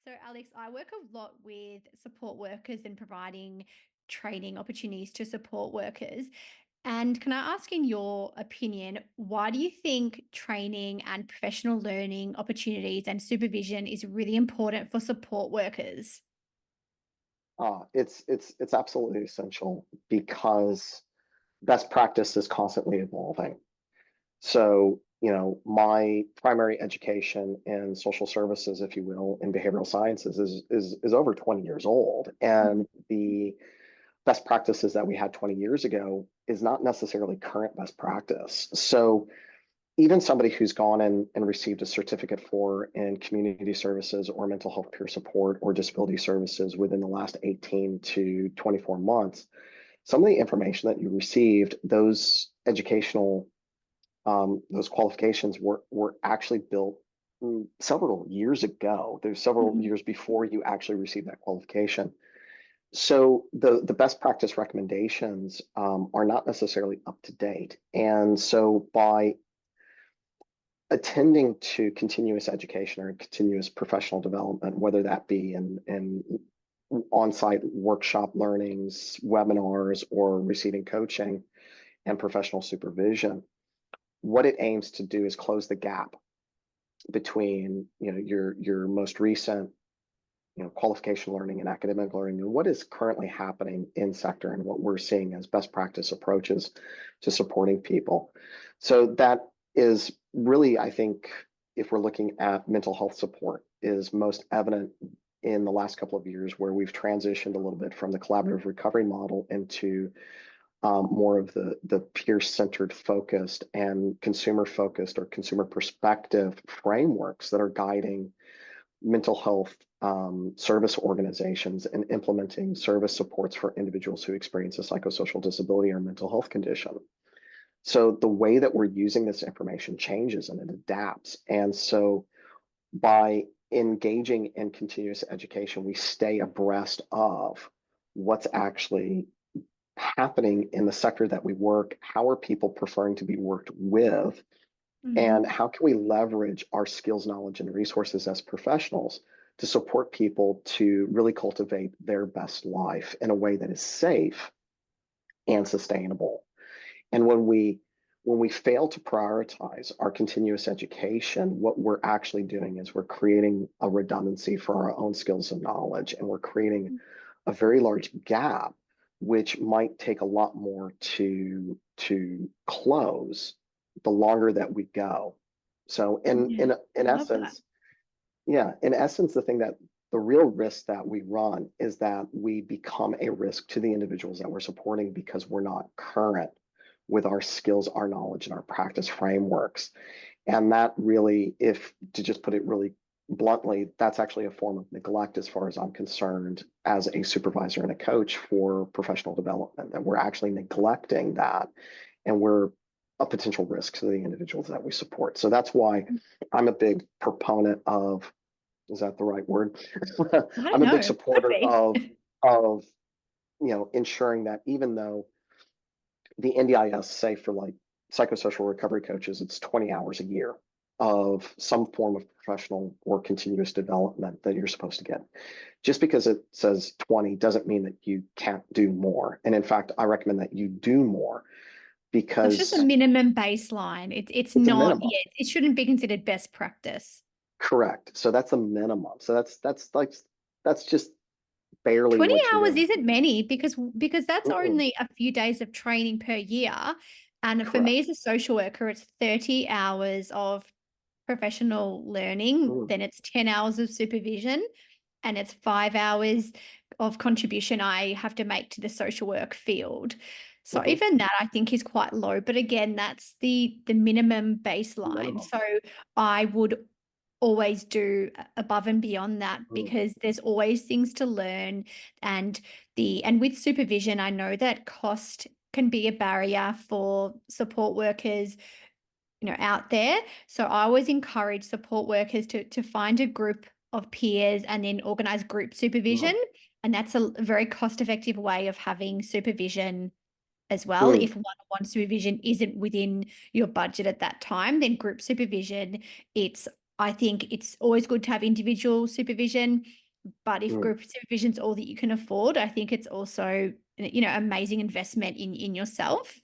So, Alex, I work a lot with support workers and providing training opportunities to support workers. And can I ask, in your opinion, why do you think training and professional learning opportunities and supervision is really important for support workers? It's absolutely essential because best practice is constantly evolving. So, my primary education in social services, if you will, in behavioral sciences is over 20 years old. And the best practices that we had 20 years ago is not necessarily current best practice. So even somebody who's gone and received a certificate for in community services or mental health peer support or disability services within the last 18 to 24 months, some of the information that you received, those educational, those qualifications were actually built several years ago. There's several Mhm. years before you actually received that qualification. So the best practice recommendations are not necessarily up to date. And so by attending to continuous education or continuous professional development, whether that be in on-site workshop learnings, webinars, or receiving coaching and professional supervision, what it aims to do is close the gap between your most recent qualification learning and academic learning and what is currently happening in sector and what we're seeing as best practice approaches to supporting people. So that is really, I think, if we're looking at mental health support, is most evident in the last couple of years where we've transitioned a little bit from the collaborative recovery model into more of the peer-centered focused and consumer-focused or consumer perspective frameworks that are guiding mental health service organizations and implementing service supports for individuals who experience a psychosocial disability or mental health condition. So the way that we're using this information changes and it adapts. And so by engaging in continuous education, we stay abreast of what's actually happening in the sector that we work. How are people preferring to be worked with? And Mhm. how can we leverage our skills, knowledge, and resources as professionals to support people to really cultivate their best life in a way that is safe and sustainable? And when we fail to prioritize our continuous education, what we're actually doing is we're creating a redundancy for our own skills and knowledge, and we're creating a very large gap, which might take a lot more to close the longer that we go. So Yeah, in I love that. essence, yeah, in essence, the real risk that we run is that we become a risk to the individuals that we're supporting because we're not current with our skills, our knowledge, and our practice frameworks. And that really, if to just put it really bluntly, that's actually a form of neglect as far as I'm concerned as a supervisor and a coach for professional development, that we're actually neglecting that and we're a potential risk to the individuals that we support. So that's why I'm a big proponent of, is that the right word? I don't I'm a big know. Could supporter be. of ensuring that even though the NDIS say for like psychosocial recovery coaches, it's 20 hours a year of some form of professional or continuous development that you're supposed to get. Just because it says 20 doesn't mean that you can't do more. And in fact, I recommend that you do more That's just a because minimum baseline. It's it's a not, minimum. yeah, it shouldn't be considered best practice. Correct. So that's a minimum. So that's just barely 20 what you're hours doing. isn't many because that's Mm-mm. only a few days of training per year. And for me Correct. as a social worker, it's 30 hours of professional learning, Mm. then it's 10 hours of supervision, and it's 5 hours of contribution I have to make to the social work field. So Mm-hmm. even that I think is quite low. But again, that's the minimum baseline. Minimum. So I would always do above and beyond that Mm. because there's always things to learn. And with supervision, I know that cost can be a barrier for support workers, out there. So I always encourage support workers to find a group of peers and then organize group supervision. Mm. And that's a very cost effective way of having supervision as well. Mm. If one-on-one supervision isn't within your budget at that time, then group supervision, it's I think it's always good to have individual supervision, but if Mm. group supervision is all that you can afford, I think it's also, amazing investment in yourself